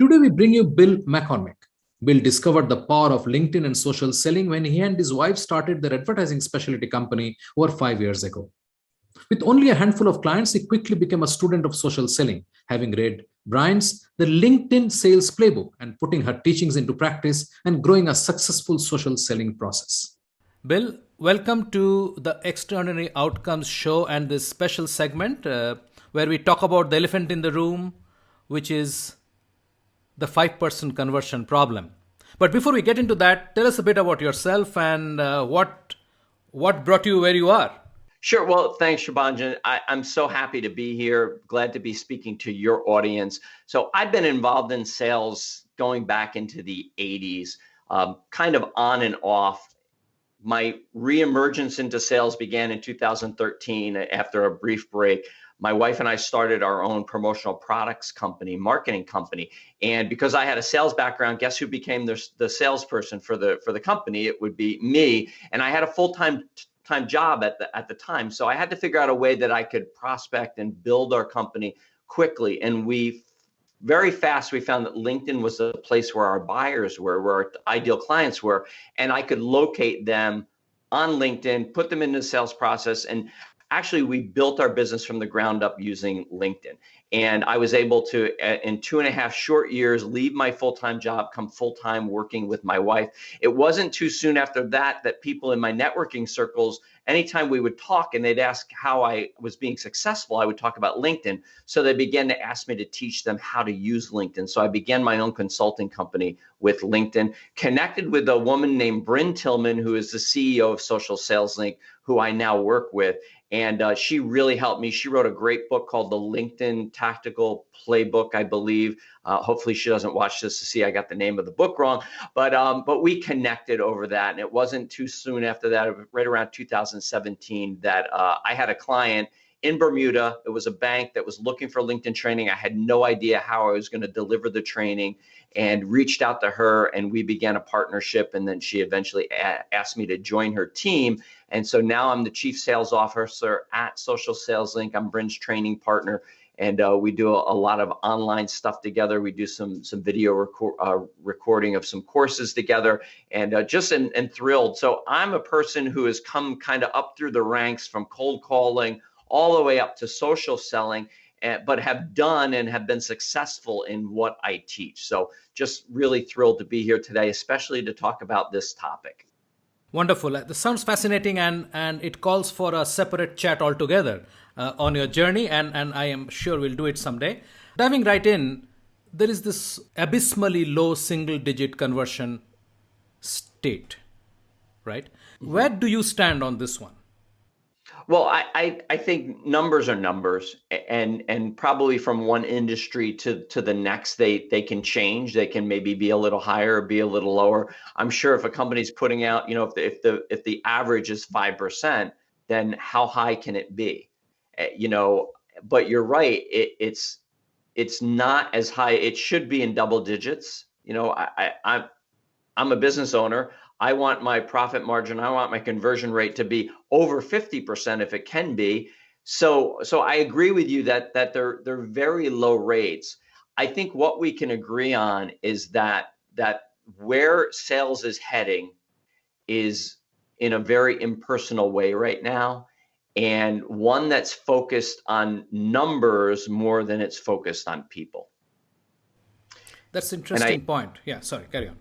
Today we bring you Bill Mcormick. Bill discovered the power of LinkedIn and social selling when he and his wife started their advertising specialty company over 5 years ago. With only a handful of clients, he quickly became a student of social selling, having read Brian's The LinkedIn Sales Playbook and putting her teachings into practice and growing a successful social selling process. Bill, welcome to the Extraordinary Outcomes Show and this special segment where we talk about the elephant in the room, which is the 5% conversion problem. But before we get into that, tell us a bit about yourself and what brought you where you are. Sure. Well, thanks, Shubhanjan. I'm so happy to be here. Glad to be speaking to your audience. So I've been involved in sales going back into the 80s, kind of on and off. My reemergence into sales began in 2013 after a brief break. My wife and I started our own promotional products company, marketing company. And because I had a sales background, guess who became the salesperson for the company? It would be me. And I had a full-time job at the time. So I had to figure out a way that I could prospect and build our company quickly. And very fast, we found that LinkedIn was the place where our buyers were, where our ideal clients were. And I could locate them on LinkedIn, put them into the sales process. And actually, we built our business from the ground up using LinkedIn. And I was able to, in 2.5 short years, leave my full-time job, come full-time working with my wife. It wasn't too soon after that people in my networking circles, anytime we would talk and they'd ask how I was being successful, I would talk about LinkedIn. So they began to ask me to teach them how to use LinkedIn. So I began my own consulting company with LinkedIn, connected with a woman named Bryn Tillman, who is the CEO of Social Sales Link, who I now work with. And she really helped me. She wrote a great book called The LinkedIn Tactical Playbook, I believe. Hopefully she doesn't watch this to see I got the name of the book wrong. But we connected over that. And it wasn't too soon after that, right around 2017, that I had a client in Bermuda. It was a bank that was looking for LinkedIn training. I had no idea how I was going to deliver the training and reached out to her, and we began a partnership. And then she eventually asked me to join her team. And so now I'm the chief sales officer at Social Sales Link. I'm Bryn's training partner, and we do a lot of online stuff together. We do some video recording of some courses together, and and thrilled. So I'm a person who has come kind of up through the ranks from cold calling all the way up to social selling, but have done and have been successful in what I teach. So just really thrilled to be here today, especially to talk about this topic. Wonderful. This sounds fascinating, and it calls for a separate chat altogether on your journey, and I am sure we'll do it someday. Diving right in, there is this abysmally low single-digit conversion state, right? Mm-hmm. Where do you stand on this one? Well, I think numbers are numbers, and probably from one industry to the next, they can change. They can maybe be a little higher or be a little lower. I'm sure if a company's putting out, if the average is 5%, then how high can it be? But you're right. It's not as high. It should be in double digits. I'm a business owner. I want my profit margin, I want my conversion rate to be over 50% if it can be. So I agree with you that they're very low rates. I think what we can agree on is that where sales is heading is in a very impersonal way right now, and one that's focused on numbers more than it's focused on people. That's an interesting point. Yeah, sorry, carry on.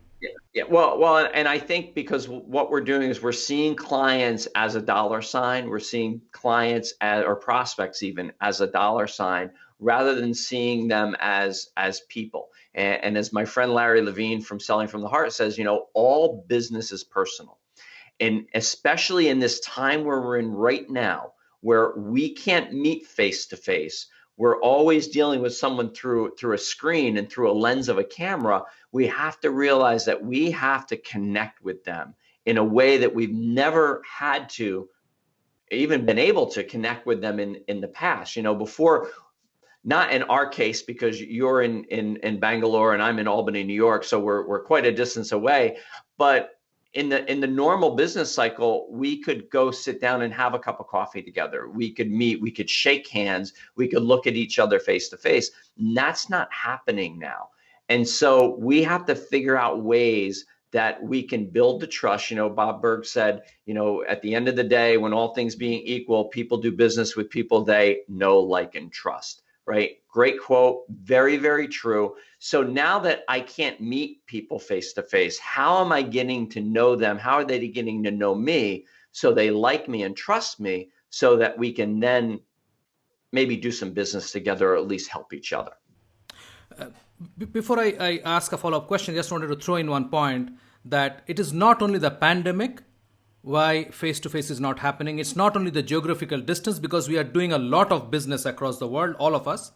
Yeah. Well, and I think because what we're doing is we're seeing clients as a dollar sign. We're seeing clients or prospects even as a dollar sign, rather than seeing them as people. And as my friend Larry Levine from Selling from the Heart says, all business is personal. And especially in this time where we're in right now, where we can't meet face to face, we're always dealing with someone through a screen and through a lens of a camera. We have to realize that we have to connect with them in a way that we've never had to even been able to connect with them in the past. Before, not in our case, because you're in Bangalore and I'm in Albany, New York, so we're quite a distance away. But in the normal business cycle, we could go sit down and have a cup of coffee together. We could meet, we could shake hands, we could look at each other face to face. That's not happening now. And so we have to figure out ways that we can build the trust. Bob Berg said, at the end of the day, when all things being equal, people do business with people they know, like, and trust, right? Great quote. Very, very true. So now that I can't meet people face to face, how am I getting to know them? How are they getting to know me so they like me and trust me so that we can then maybe do some business together or at least help each other? Before I ask a follow-up question, I just wanted to throw in one point that it is not only the pandemic why face-to-face is not happening. It's not only the geographical distance, because we are doing a lot of business across the world, all of us.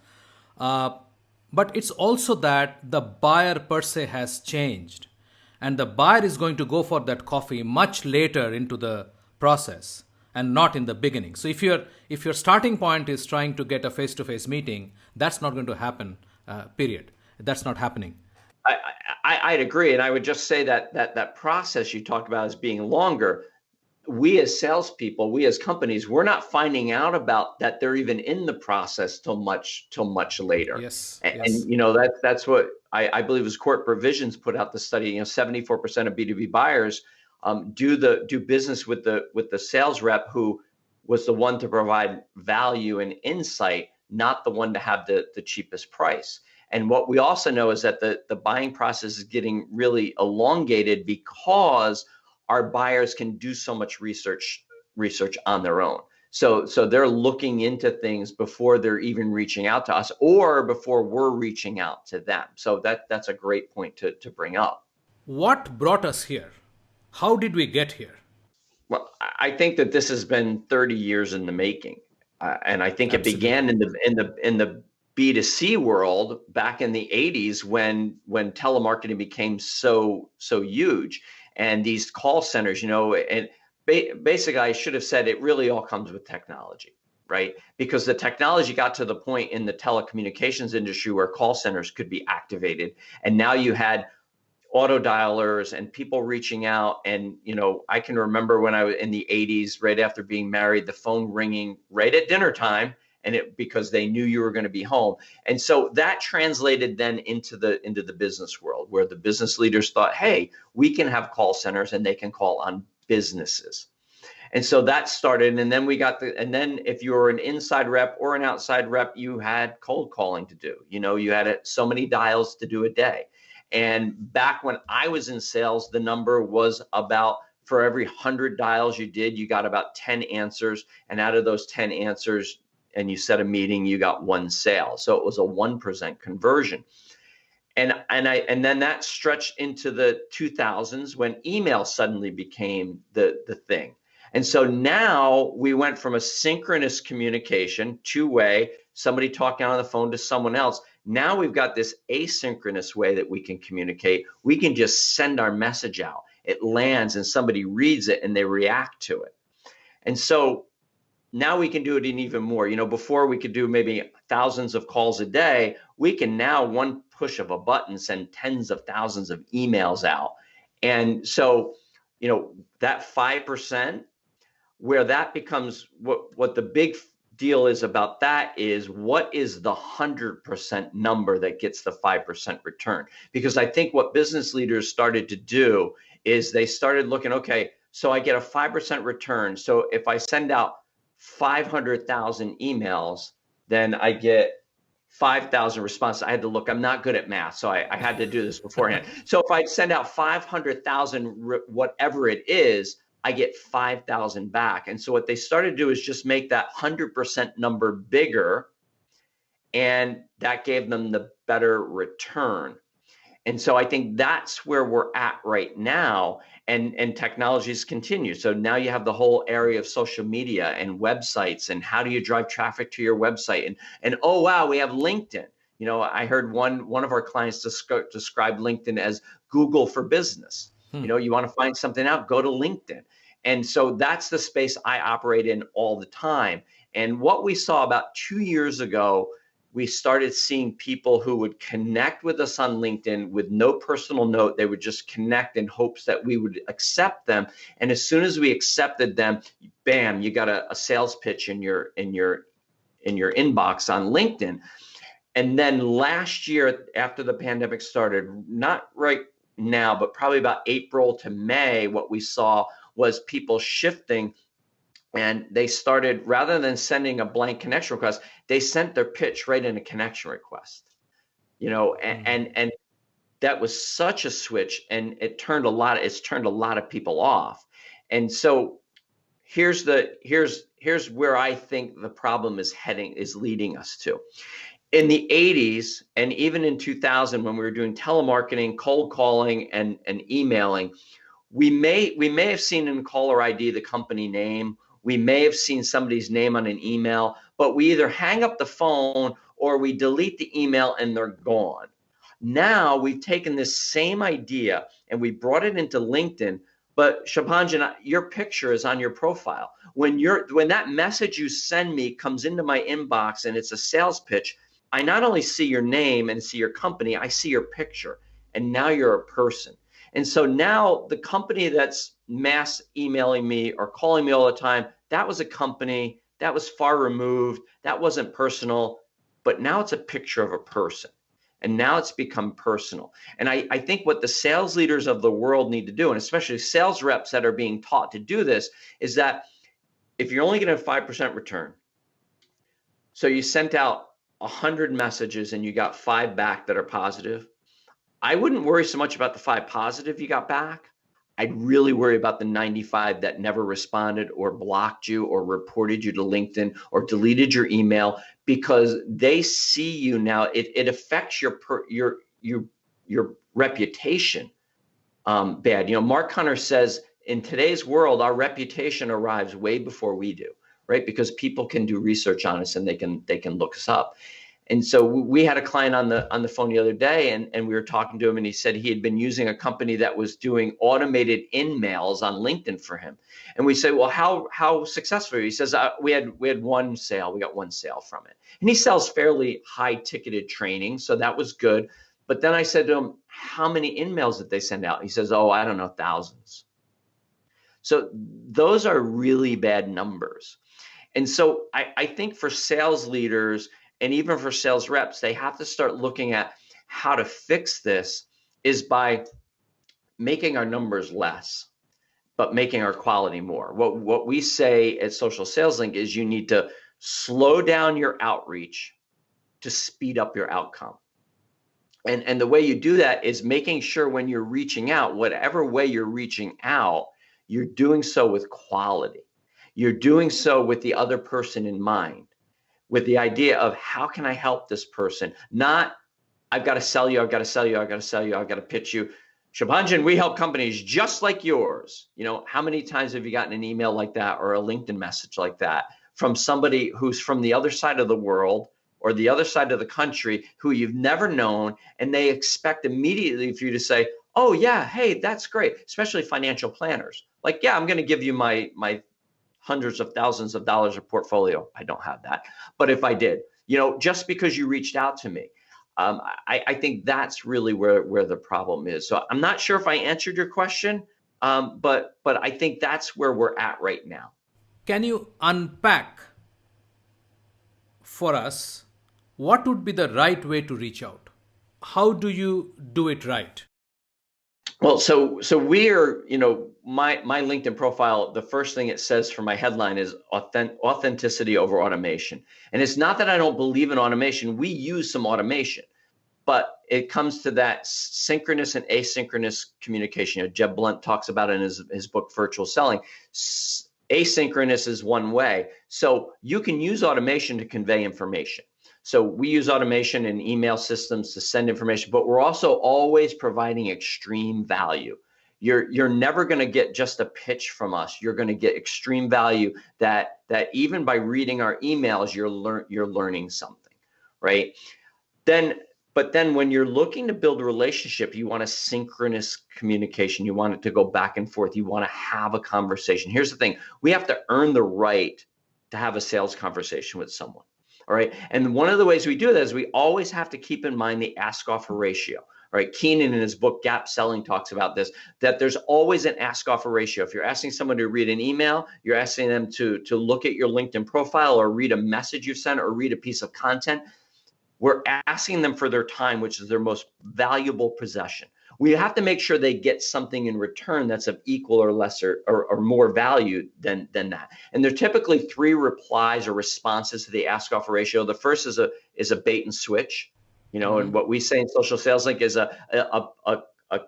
But it's also that the buyer per se has changed. And the buyer is going to go for that coffee much later into the process and not in the beginning. So if your starting point is trying to get a face-to-face meeting, that's not going to happen, period. That's not happening. I'd agree. And I would just say that process you talk about as being longer, we as salespeople, we as companies, we're not finding out about that they're even in the process till much later. Yes. And that's what I believe was Court Provisions put out the study. 74% of B2B buyers do business with the sales rep who was the one to provide value and insight, not the one to have the cheapest price. And what we also know is that the buying process is getting really elongated because our buyers can do so much research on their own. So they're looking into things before they're even reaching out to us or before we're reaching out to them. So that's a great point to bring up. What brought us here? How did we get here? Well, I think that this has been 30 years in the making. And I think Absolutely. It began in the B2C world back in the 80s when telemarketing became so huge, and these call centers, and basically I should have said it really all comes with technology, right? Because the technology got to the point in the telecommunications industry where call centers could be activated, and now you had auto dialers and people reaching out. And I can remember when I was in the 80s, right after being married, the phone ringing right at dinner time, and because they knew you were going to be home. And so that translated then into the business world, where the business leaders thought, hey, we can have call centers and they can call on businesses. And so that started. And then and then if you were an inside rep or an outside rep, you had cold calling to do. You had so many dials to do a day. And back when I was in sales, the number was about, for every 100 dials you did, you got about 10 answers. And out of those 10 answers, and you set a meeting, you got one sale. So it was a 1% conversion. And then that stretched into the 2000s when email suddenly became the thing. And so now we went from a synchronous communication, two-way, somebody talking on the phone to someone else. Now we've got this asynchronous way that we can communicate. We can just send our message out. It lands and somebody reads it and they react to it. And so now we can do it in even more. Before we could do maybe thousands of calls a day. We can now, one push of a button, send tens of thousands of emails out. And so, that 5%, where that becomes what the big deal is about that is, what is the 100% number that gets the 5% return? Because I think what business leaders started to do is they started looking, okay, so I get a 5% return. So if I send out 500,000 emails, then I get 5,000 responses. I had to look, I'm not good at math, so I had to do this beforehand. So if I send out 500,000, whatever it is, I get 5,000 back. And so what they started to do is just make that 100% number bigger, and that gave them the better return. And so I think that's where we're at right now. And technologies continue. So now you have the whole area of social media and websites, and how do you drive traffic to your website? And oh, wow, we have LinkedIn. I heard one of our clients describe LinkedIn as Google for business. You want to find something out, go to LinkedIn. And so that's the space I operate in all the time. And what we saw about 2 years ago, we started seeing people who would connect with us on LinkedIn with no personal note. They would just connect in hopes that we would accept them. And as soon as we accepted them, bam, you got a sales pitch in your inbox on LinkedIn. And then last year, after the pandemic started, not right now, but probably about April to May, what we saw was people shifting, and they started, rather than sending a blank connection request, they sent their pitch right in a connection request. And that was such a switch, and it's turned a lot of people off. And so here's where I think the problem is leading us to. In the 80s, and even in 2000, when we were doing telemarketing, cold calling, and emailing, we may have seen in caller ID the company name. We may have seen somebody's name on an email, but we either hang up the phone or we delete the email and they're gone. Now we've taken this same idea and we brought it into LinkedIn. But Shubhanjan, your picture is on your profile. When that message you send me comes into my inbox and it's a sales pitch, I not only see your name and see your company, I see your picture, and now you're a person. And so now the company that's mass emailing me or calling me all the time, that was a company that was far removed, that wasn't personal, but now it's a picture of a person. And now it's become personal. And I think what the sales leaders of the world need to do, and especially sales reps that are being taught to do this, is that if you're only going to have 5% return, so you sent out 100 messages and you got 5 back that are positive, I wouldn't worry so much about the 5 positive you got back. I'd really worry about the 95 that never responded or blocked you or reported you to LinkedIn or deleted your email, because they see you now. It affects your reputation bad. Mark Hunter says in today's world, our reputation arrives way before we do, right? Because people can do research on us and they can look us up. And so we had a client on the phone the other day, and we were talking to him, and he said he had been using a company that was doing automated in-mails on LinkedIn for him. And we said, well, how successful? He says, we had one sale. We got one sale from it. And he sells fairly high ticketed training, so that was good. But then I said to him, how many in-mails did they send out? He says, oh, I don't know, thousands. So those are really bad numbers. And so I think for sales leaders, and even for sales reps, they have to start looking at how to fix this is by making our numbers less, but making our quality more. What we say at Social Sales Link is you need to slow down your outreach to speed up your outcome. And the way you do that is making sure when you're reaching out, whatever way you're reaching out, you're doing so with quality. You're doing so with the other person in mind, with the idea of how can I help this person? Not, I've got to sell you, I've got to sell you, I've got to sell you, I've got to pitch you. Shubhanjan, we help companies just like yours. How many times have you gotten an email like that or a LinkedIn message like that from somebody who's from the other side of the world or the other side of the country who you've never known, and they expect immediately for you to say, oh yeah, hey, that's great, especially financial planners. Like, yeah, I'm going to give you my hundreds of thousands of dollars of portfolio. I don't have that. But if I did, just because you reached out to me, I think that's really where the problem is. So I'm not sure if I answered your question, but I think that's where we're at right now. Can you unpack for us what would be the right way to reach out? How do you do it right? Well, so we are, my LinkedIn profile, the first thing it says for my headline is authenticity over automation. And it's not that I don't believe in automation. We use some automation, but it comes to that synchronous and asynchronous communication. Jeb Blunt talks about it in his book, Virtual Selling. Asynchronous is one way. So you can use automation to convey information. So we use automation and email systems to send information, but we're also always providing extreme value. You're never going to get just a pitch from us. You're going to get extreme value that even by reading our emails, you're learning something, right? But then when you're looking to build a relationship, you want a synchronous communication. You want it to go back and forth. You want to have a conversation. Here's the thing. We have to earn the right to have a sales conversation with someone. All right. And one of the ways we do that is we always have to keep in mind the ask offer ratio. All right. Keenan in his book, Gap Selling, talks about this, that there's always an ask offer ratio. If you're asking someone to read an email, you're asking them to look at your LinkedIn profile or read a message you sent or read a piece of content. we're asking them for their time, which is their most valuable possession. We have to make sure they get something in return that's of equal or lesser or more value than that. And there are typically 3 replies or responses to the ask offer ratio. The first is a bait and switch, and what we say in Social Sales Link is a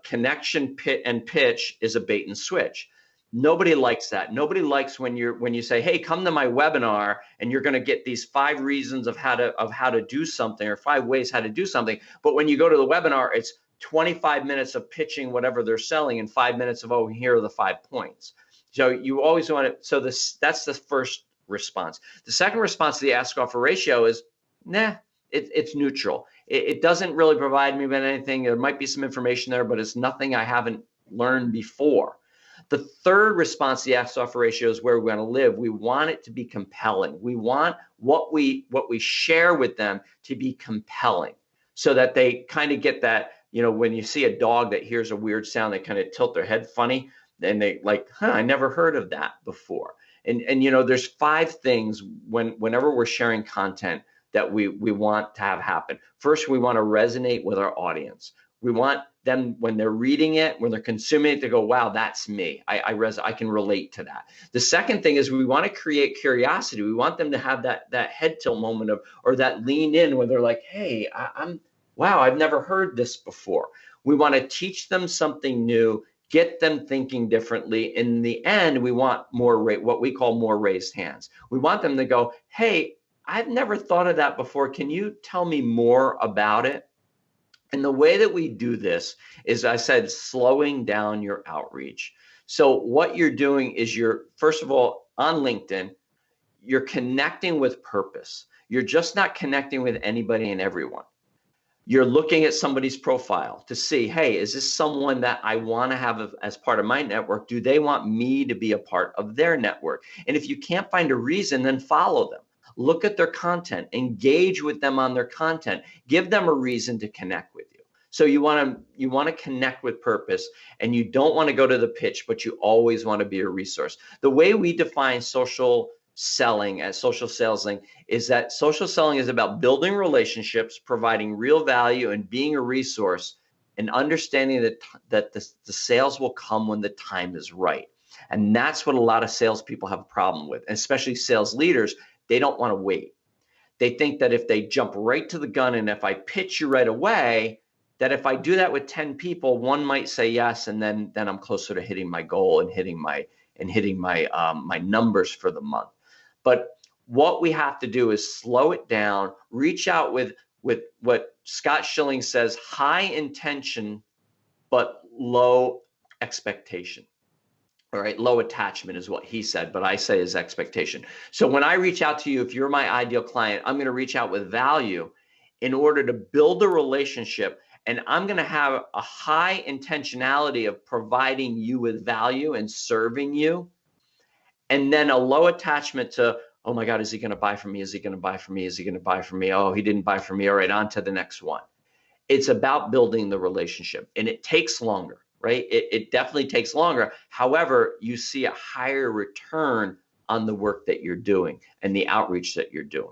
connection and pitch is a bait and switch. Nobody likes that. Nobody likes when you say, hey, come to my webinar and you're going to get these 5 reasons of how to do something, or 5 ways how to do something. But when you go to the webinar, it's 25 minutes of pitching whatever they're selling and 5 minutes of, oh, here are the 5 points. So you always want to, so that's the first response. The second response to the ask offer ratio is, nah, it's neutral. It doesn't really provide me with anything. There might be some information there, but it's nothing I haven't learned before. The third response to the ask offer ratio is where we want to live. We want it to be compelling. We want what we share with them to be compelling, so that they kind of get that, when you see a dog that hears a weird sound, they kind of tilt their head funny, and they like, I never heard of that before. And there's 5 things whenever we're sharing content that we want to have happen. First, we want to resonate with our audience. We want them, when they're reading it, when they're consuming it, to go, wow, that's me. I can relate to that. The second thing is we want to create curiosity. We want them to have that head tilt moment or that lean in where they're like, hey, wow, I've never heard this before. We want to teach them something new, get them thinking differently. In the end, we want what we call more raised hands. We want them to go, hey, I've never thought of that before. Can you tell me more about it? And the way that we do this is, I said, slowing down your outreach. So what you're doing is first of all, on LinkedIn, you're connecting with purpose. You're just not connecting with anybody and everyone. You're looking at somebody's profile to see, hey, is this someone that I want to have as part of my network? Do they want me to be a part of their network? And if you can't find a reason, then follow them. Look at their content, engage with them on their content, give them a reason to connect with you. So you want to connect with purpose, and you don't want to go to the pitch, but you always want to be a resource. The way we define social selling at Social Sales Link is that social selling is about building relationships, providing real value, and being a resource, and understanding that the sales will come when the time is right. And that's what a lot of salespeople have a problem with, especially sales leaders. They don't want to wait. They think that if they jump right to the gun, and if I pitch you right away, that if I do that with 10 people, one might say yes, and then I'm closer to hitting my goal and hitting my my numbers for the month. But what we have to do is slow it down, reach out with what Scott Schilling says, high intention but low expectation. All right, low attachment is what he said, but I say is expectation. So when I reach out to you, if you're my ideal client, I'm going to reach out with value in order to build a relationship, and I'm going to have a high intentionality of providing you with value and serving you, and then a low attachment to, oh my God, is he going to buy from me? Is he going to buy from me? Is he going to buy from me? Oh, he didn't buy from me. All right, on to the next one. It's about building the relationship, and it takes longer. Right? It definitely takes longer. However, you see a higher return on the work that you're doing and the outreach that you're doing.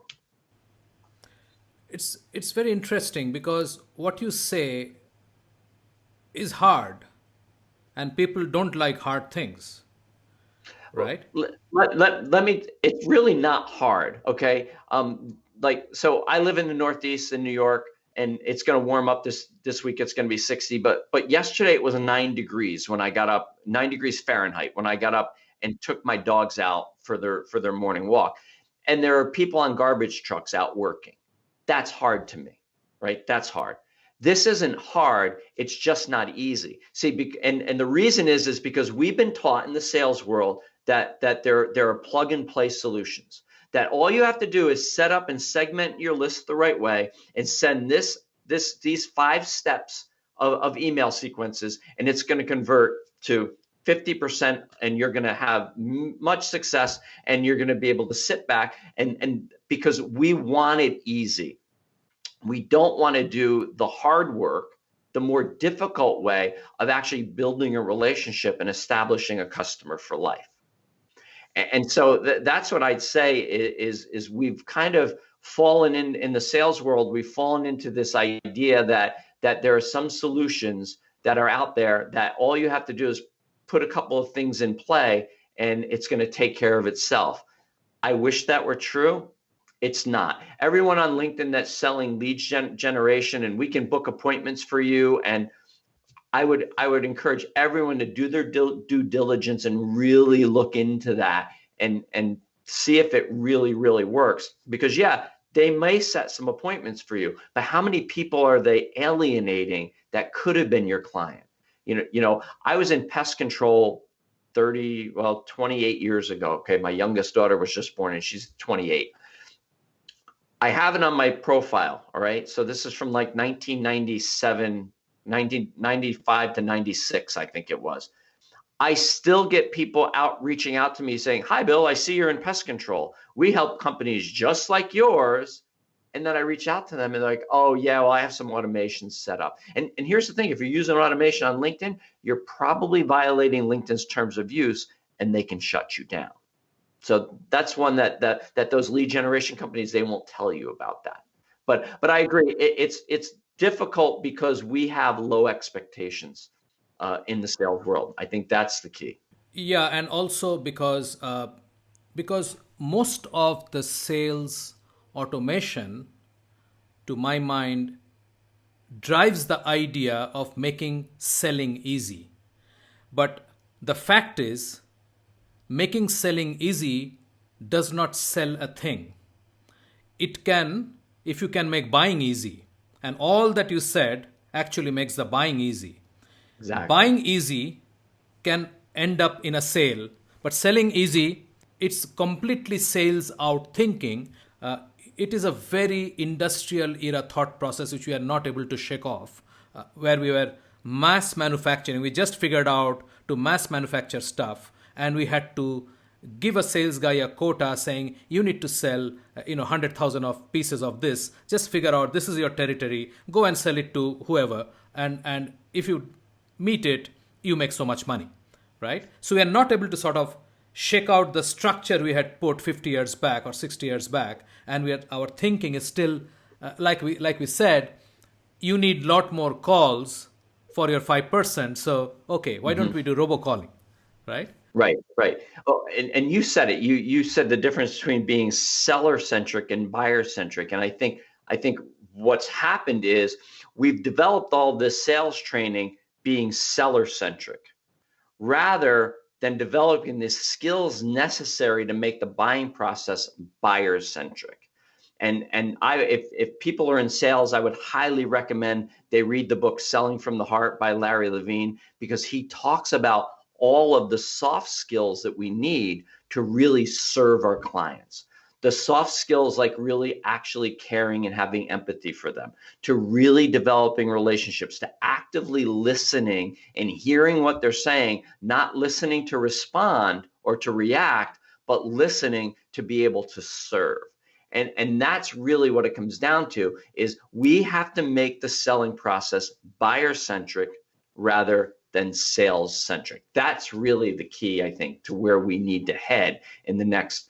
It's very interesting, because what you say is hard, and people don't like hard things, right? Let me, it's really not hard. Okay. So I live in the Northeast in New York, and it's going to warm up this week. It's going to be 60, but yesterday it was 9 degrees when I got up, 9 degrees Fahrenheit when I got up and took my dogs out for their morning walk. And there are people on garbage trucks out working. That's hard to me, right? That's hard. This isn't hard. It's just not easy. See, and the reason is because we've been taught in the sales world that there are plug and play solutions. That all you have to do is set up and segment your list the right way and send these 5 steps of email sequences, and it's going to convert to 50%, and you're going to have much success, and you're going to be able to sit back and because we want it easy. We don't want to do the hard work, the more difficult way of actually building a relationship and establishing a customer for life. And so that's what I'd say is we've kind of fallen in the sales world, we've fallen into this idea that there are some solutions that are out there that all you have to do is put a couple of things in play and it's going to take care of itself. I wish that were true. It's not. Everyone on LinkedIn that's selling lead generation, and we can book appointments for you. And I would encourage everyone to do their due diligence and really look into that and see if it really, really works. Because yeah, they may set some appointments for you, but how many people are they alienating that could have been your client? I was in pest control 28 years ago. Okay, my youngest daughter was just born and she's 28. I have it on my profile. All right, so this is from like 1995 to 96, I think it was. I still get people reaching out to me saying, "Hi, Bill, I see you're in pest control. We help companies just like yours." And then I reach out to them and they're like, "Oh yeah, well, I have some automation set up." And here's the thing, if you're using automation on LinkedIn, you're probably violating LinkedIn's terms of use and they can shut you down. So that's one that those lead generation companies, they won't tell you about that. But I agree, it's difficult because we have low expectations in the sales world. I think that's the key. Yeah, and also because most of the sales automation, to my mind, drives the idea of making selling easy. But the fact is, making selling easy does not sell a thing. It can, if you can make buying easy, and all that you said actually makes the buying easy. Exactly. Buying easy can end up in a sale, but selling easy, it's completely sales out thinking. It is a very industrial era thought process which we are not able to shake off, where we were mass manufacturing. We just figured out to mass manufacture stuff, and we had to give a sales guy a quota saying you need to sell 100,000 of pieces of this. Just figure out this is your territory, go and sell it to whoever, and if you meet it, you make so much money, right? So we are not able to sort of shake out the structure we had put 50 years back or 60 years back, and our thinking is still like we said, you need a lot more calls for your 5%. So okay, why don't we do robocalling, right? Right. Oh, and you said it. You said the difference between being seller centric and buyer centric. And I think what's happened is we've developed all this sales training being seller centric, rather than developing the skills necessary to make the buying process buyer centric. And if people are in sales, I would highly recommend they read the book Selling from the Heart by Larry Levine, because he talks about all of the soft skills that we need to really serve our clients. The soft skills like really actually caring and having empathy for them, to really developing relationships, to actively listening and hearing what they're saying, not listening to respond or to react, but listening to be able to serve. And that's really what it comes down to, is we have to make the selling process buyer-centric rather than sales-centric. That's really the key, I think, to where we need to head in the next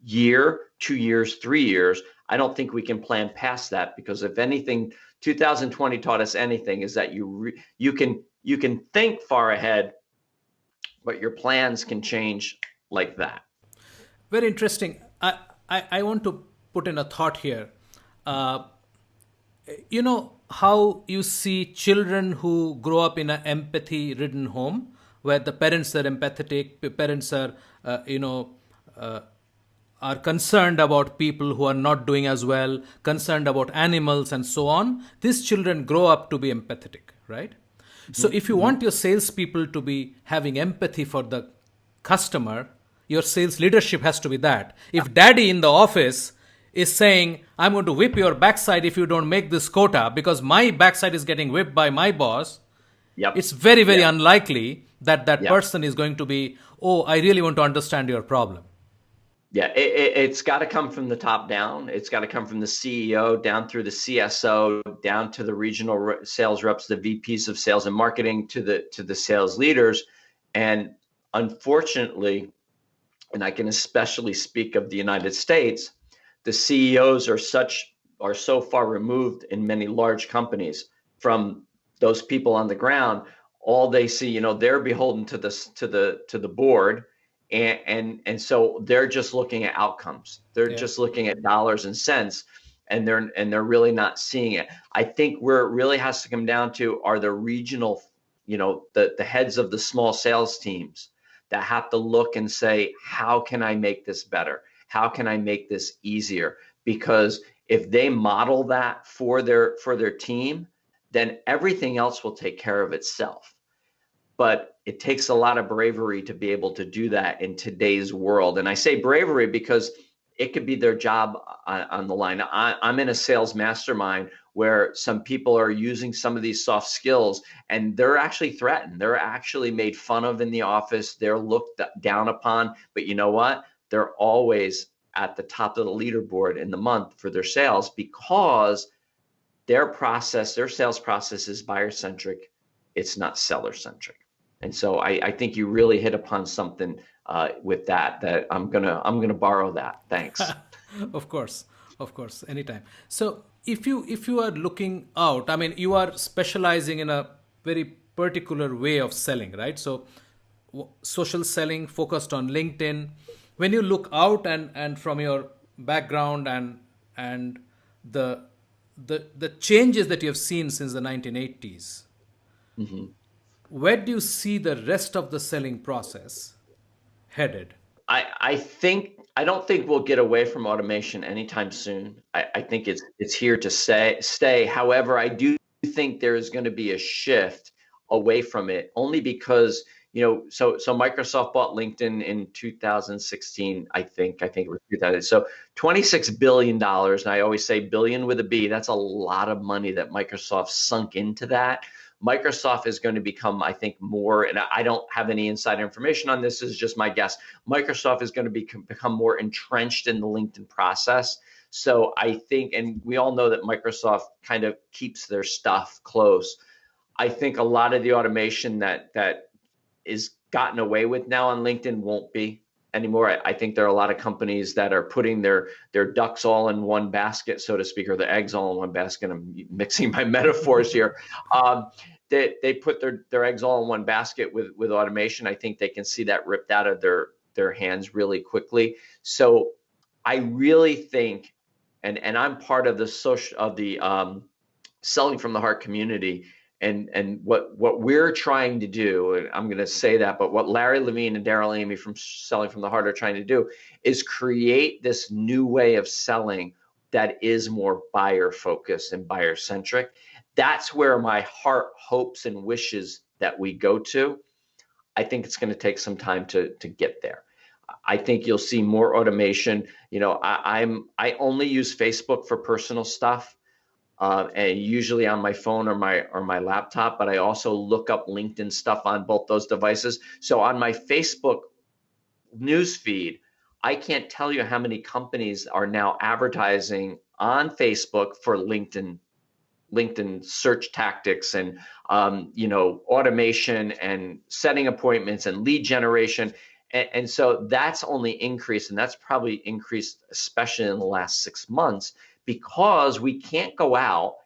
year, 2 years, 3 years. I don't think we can plan past that, because if anything, 2020 taught us anything, is that you can think far ahead, but your plans can change like that. Very interesting. I want to put in a thought here. You know how you see children who grow up in an empathy-ridden home, where the parents are empathetic, the parents are, are concerned about people who are not doing as well, concerned about animals and so on. These children grow up to be empathetic, right? So if you want your salespeople to be having empathy for the customer, your sales leadership has to be that. If daddy in the office is saying, I'm going to whip your backside if you don't make this quota because my backside is getting whipped by my boss, it's very, very unlikely that person is going to be, oh, I really want to understand your problem. Yeah, it's got to come from the top down. It's got to come from the CEO down through the CSO, down to the regional sales reps, the VPs of sales and marketing, to the sales leaders. And unfortunately, and I can especially speak of the United States, the CEOs are so far removed in many large companies from those people on the ground. All they see, they're beholden to the board, and so they're just looking at outcomes. They're just looking at dollars and cents, and they're really not seeing it. I think where it really has to come down to are the regional, the heads of the small sales teams that have to look and say, how can I make this better? How can I make this easier? Because if they model that for their team, then everything else will take care of itself. But it takes a lot of bravery to be able to do that in today's world. And I say bravery because it could be their job on the line. I'm in a sales mastermind where some people are using some of these soft skills, and they're actually threatened. They're actually made fun of in the office. They're looked down upon. But you know what? They're always at the top of the leaderboard in the month for their sales, because their sales process is buyer-centric. It's not seller-centric. And so I think you really hit upon something with that I'm gonna borrow that. Thanks. Of course, anytime. So if you are looking out, I mean, you are specializing in a very particular way of selling, right? So social selling focused on LinkedIn. When you look out and from your background and the changes that you have seen since the 1980s, where do you see the rest of the selling process headed? I don't think we'll get away from automation anytime soon. I think it's here to stay. However, I do think there is going to be a shift away from it, only because so Microsoft bought LinkedIn in 2016. I think it was 2000. So $26 billion, and I always say billion with a B. That's a lot of money that Microsoft sunk into that. Microsoft is going to become, I think, more, and I don't have any inside information on this, is just my guess. Microsoft is going to become more entrenched in the LinkedIn process. So I think, and we all know that Microsoft kind of keeps their stuff close. I think a lot of the automation that is gotten away with now on LinkedIn won't be anymore. I think there are a lot of companies that are putting their ducks all in one basket, so to speak, or their eggs all in one basket. I'm mixing my metaphors here. They put their eggs all in one basket with automation. I think they can see that ripped out of their hands really quickly. So I really think, and I'm part of the selling from the heart community. And what we're trying to do, and I'm going to say that, but what Larry Levine and Daryl Amy from Selling from the Heart are trying to do is create this new way of selling that is more buyer focused and buyer centric. That's where my heart hopes and wishes that we go to. I think it's going to take some time to get there. I think you'll see more automation. I only use Facebook for personal stuff. And usually on my phone or my laptop, but I also look up LinkedIn stuff on both those devices. So on my Facebook newsfeed, I can't tell you how many companies are now advertising on Facebook for LinkedIn search tactics and automation and setting appointments and lead generation. And so that's only increased, and that's probably increased especially in the last 6 months, because we can't go out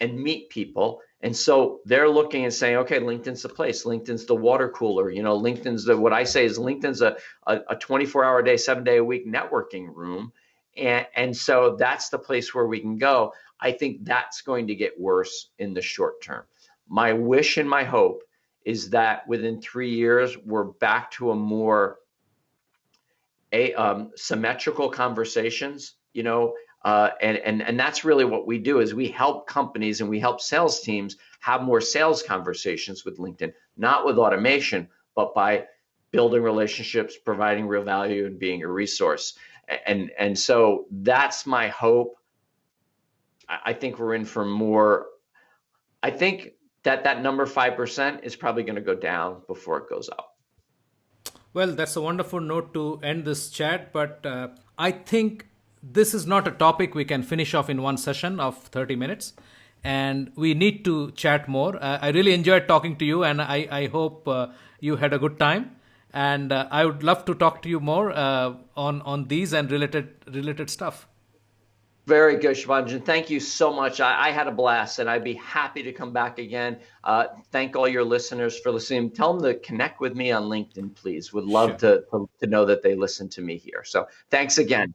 and meet people. And so they're looking and saying, okay, LinkedIn's the place. LinkedIn's the water cooler. What I say is LinkedIn's a 24-hour a day, 7-day a week networking room. And so that's the place where we can go. I think that's going to get worse in the short term. My wish and my hope is that within 3 years, we're back to a more symmetrical conversations, and that's really what we do, is we help companies and we help sales teams have more sales conversations with LinkedIn, not with automation, but by building relationships, providing real value, and being a resource. And so that's my hope. I think we're in for more. I think that number 5% is probably going to go down before it goes up. Well, that's a wonderful note to end this chat, but I think this is not a topic we can finish off in one session of 30 minutes, and we need to chat more. I really enjoyed talking to you, and I hope you had a good time. And I would love to talk to you more on these and related stuff. Very good, Shubhanjan. Thank you so much. I had a blast, and I'd be happy to come back again. Thank all your listeners for listening. Tell them to connect with me on LinkedIn, please. Would love Sure. to know that they listen to me here. So thanks again.